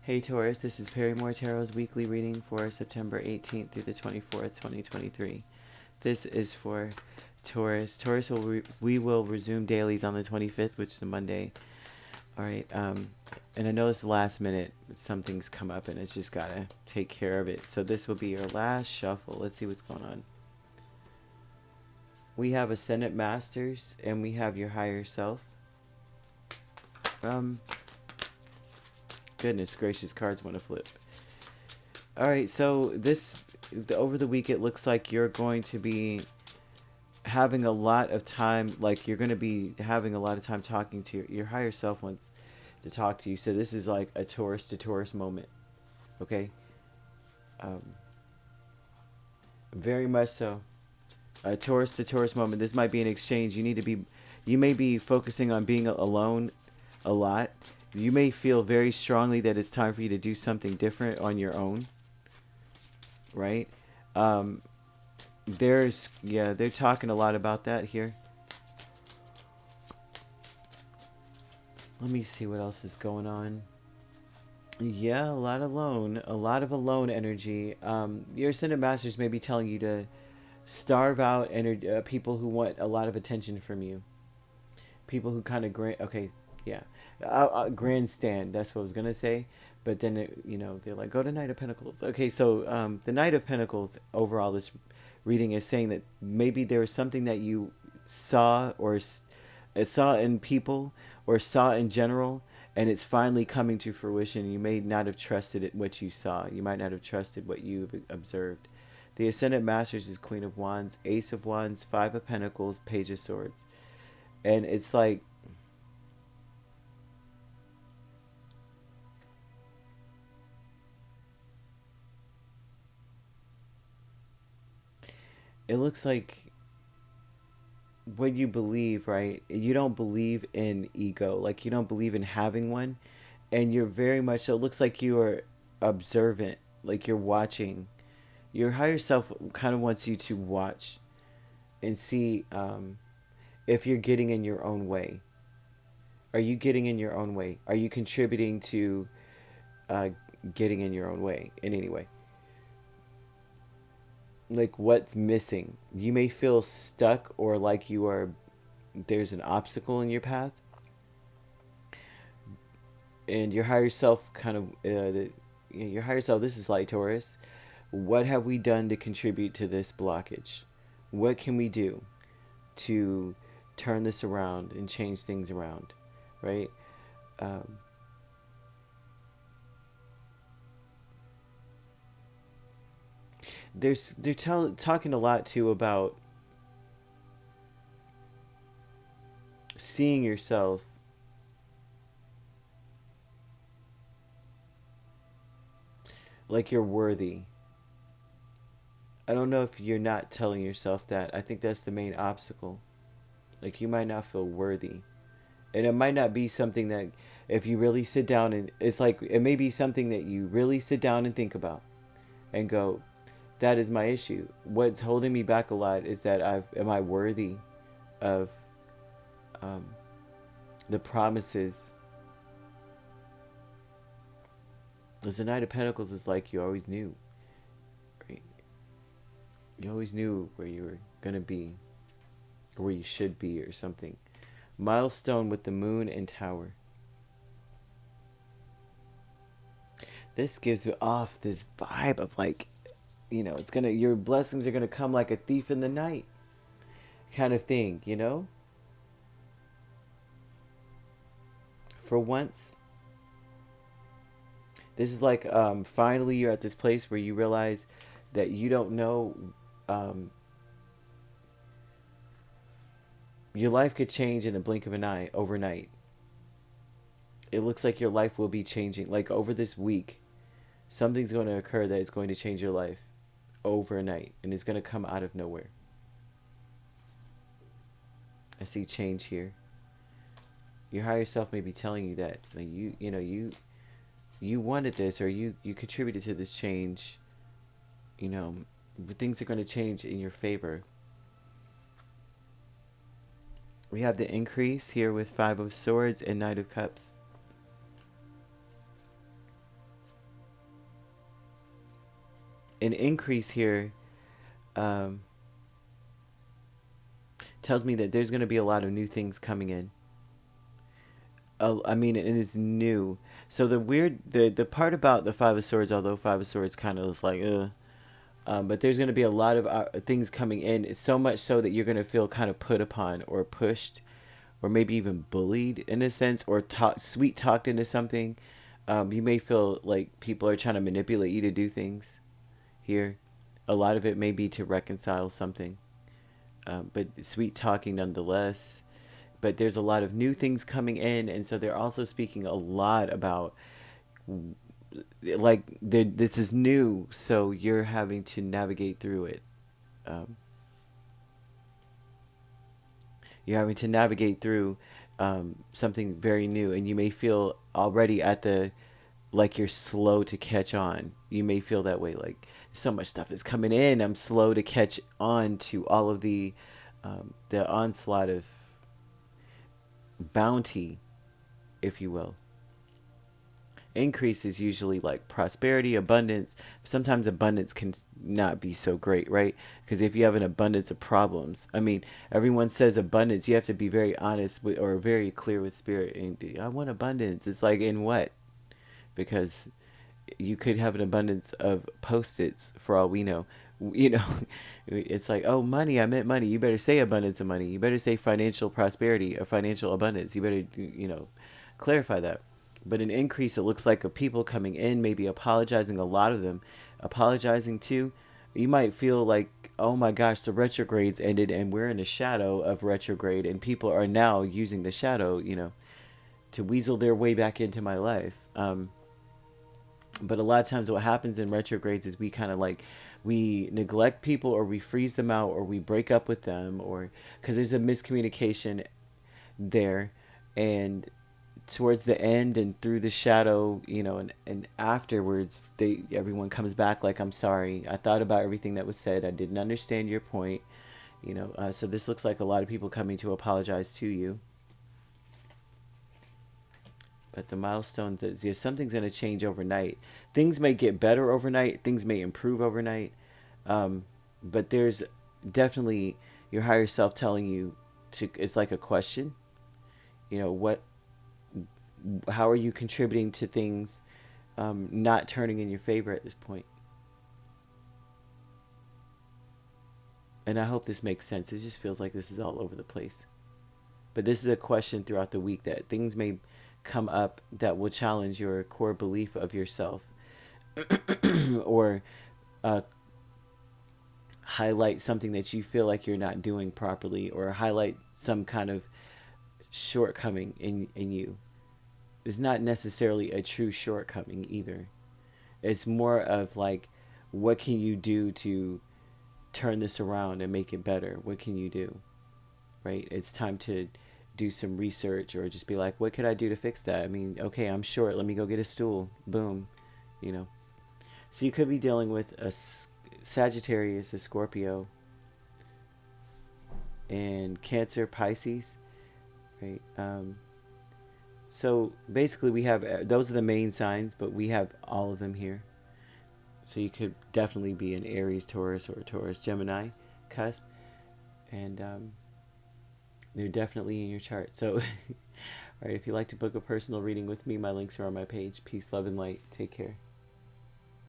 Hey Taurus, this is Perrymore Tarot's weekly reading for September 18th through the 24th, 2023. This is for Taurus. Taurus, we will resume dailies on the 25th, which is a Monday. All right, and I know it's last minute. Something's come up and it's just got to take care of it. So this will be your last shuffle. Let's see what's going on. We have Ascendant Masters and we have your higher self. Goodness gracious, cards want to flip. All right, so over the week, it looks like you're going to be having a lot of time, like you're going to be having a lot of time talking to your higher self wants to talk to you. So this is like a Taurus to Taurus moment, okay? Very much so. A Taurus to Taurus moment. This might be an exchange. You may be focusing on being alone a lot. You may feel very strongly that it's time for you to do something different on your own, right? They're talking a lot about that here. Let me see what else is going on. Yeah, a lot of alone energy. Your Ascendant Masters may be telling you to starve out people who want a lot of attention from you. People who kind of grandstand, that's what I was gonna say, but then they're like, go to Knight of Pentacles. Okay, so the Knight of Pentacles, overall this reading is saying that maybe there was something that you saw or saw in people or saw in general, and it's finally coming to fruition. You may not have trusted it, what you saw. You might not have trusted what you've observed. The Ascendant Masters is Queen of Wands, Ace of Wands, Five of Pentacles, Page of Swords, and it's like, it looks like what you believe, right? You don't believe in ego, like you don't believe in having one, and you're very much so. It looks like you are observant, like you're watching. Your higher self kind of wants you to watch and see if you're getting in your own way. Are you getting in your own way? Are you contributing to getting in your own way in any way? Like, what's missing? You may feel stuck or like there's an obstacle in your path, and your higher self kind of your higher self, this is like Taurus, what have we done to contribute to this blockage? What can we do to turn this around and change things around, right? They're talking a lot too about seeing yourself like you're worthy. I don't know if you're not telling yourself that. I think that's the main obstacle. Like, you might not feel worthy. And it might not be something that, if you really sit down and, it's like, it may be something that you really sit down and think about and go, that is my issue. What's holding me back a lot is that am I worthy of the promises? As the Knight of Pentacles is like, you always knew. Right? You always knew where you were going to be, or where you should be, or something. Milestone with the Moon and Tower. This gives you off this vibe of like, your blessings are gonna come like a thief in the night, kind of thing, For once, this is like finally you're at this place where you realize that you don't know. Your life could change in a blink of an eye overnight. It looks like your life will be changing. Like, over this week, something's going to occur that is going to change your life overnight, and it's going to come out of nowhere. I see change here. Your higher self may be telling you that, like, you wanted this, or you contributed to this change. But things are going to change in your favor. We have the increase here with Five of Swords and Knight of Cups. an increase here tells me that there's going to be a lot of new things coming in. I mean, it is new. So the part about the Five of Swords, although Five of Swords kind of is like, but there's going to be a lot of things coming in. It's so much so that you're going to feel kind of put upon or pushed, or maybe even bullied in a sense, or sweet talked into something. You may feel like people are trying to manipulate you to do things here. A lot of it may be to reconcile something, but sweet talking nonetheless. But there's a lot of new things coming in, and so they're also speaking a lot about, like, this is new, so you're having to navigate through it. Um, you're having to navigate through something very new, and you may feel already at the, like, you're slow to catch on. You may feel that way, like so much stuff is coming in. I'm slow to catch on to all of the onslaught of bounty, if you will. Increase is usually like prosperity, abundance. Sometimes abundance can not be so great, right? Because if you have an abundance of problems, I mean, everyone says abundance. You have to be very honest with, or very clear with spirit. And I want abundance. It's like, in what? Because you could have an abundance of Post-its for all we know. You know, it's like, oh, money, I meant money. You better say abundance of money. You better say financial prosperity or financial abundance. You better, clarify that. But an increase, it looks like, of people coming in, maybe apologizing, a lot of them apologizing too. You might feel like, oh my gosh, the retrogrades ended and we're in a shadow of retrograde, and people are now using the shadow, to weasel their way back into my life. But a lot of times what happens in retrogrades is we kind of like, we neglect people, or we freeze them out, or we break up with them, or because there's a miscommunication there. And towards the end and through the shadow, and afterwards, everyone comes back like, I'm sorry, I thought about everything that was said, I didn't understand your point. So this looks like a lot of people coming to apologize to you. But the milestone, something's going to change overnight. Things may get better overnight. Things may improve overnight. But there's definitely your higher self telling you it's like a question. How are you contributing to things not turning in your favor at this point? And I hope this makes sense. It just feels like this is all over the place. But this is a question throughout the week, that things may come up that will challenge your core belief of yourself, or highlight something that you feel like you're not doing properly, or highlight some kind of shortcoming in you. It's not necessarily a true shortcoming either. It's more of like, what can you do to turn this around and make it better? What can you do? Right? It's time to do some research, or just be like, what could I do to fix that? I mean, okay, I'm short, let me go get a stool. Boom. So you could be dealing with a Sagittarius, a Scorpio, and Cancer, Pisces, right? So basically we have, those are the main signs, but we have all of them here. So you could definitely be an Aries, Taurus, or Taurus, Gemini cusp. And they're definitely in your chart. So, all right, if you'd like to book a personal reading with me, my links are on my page. Peace, love, and light. Take care.